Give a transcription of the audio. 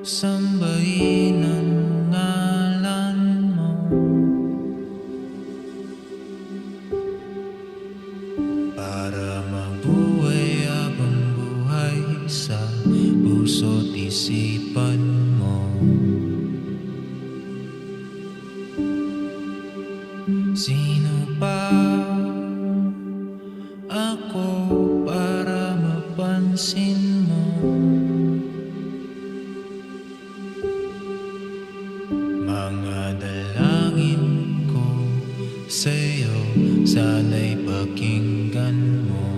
sambahin ang ngalan mo. Para mabuhay habang buhay sa puso't isipan mo. Sino pa ako para mapansin mo? Mga dalangin ko sa'yo, sana'y pakinggan mo.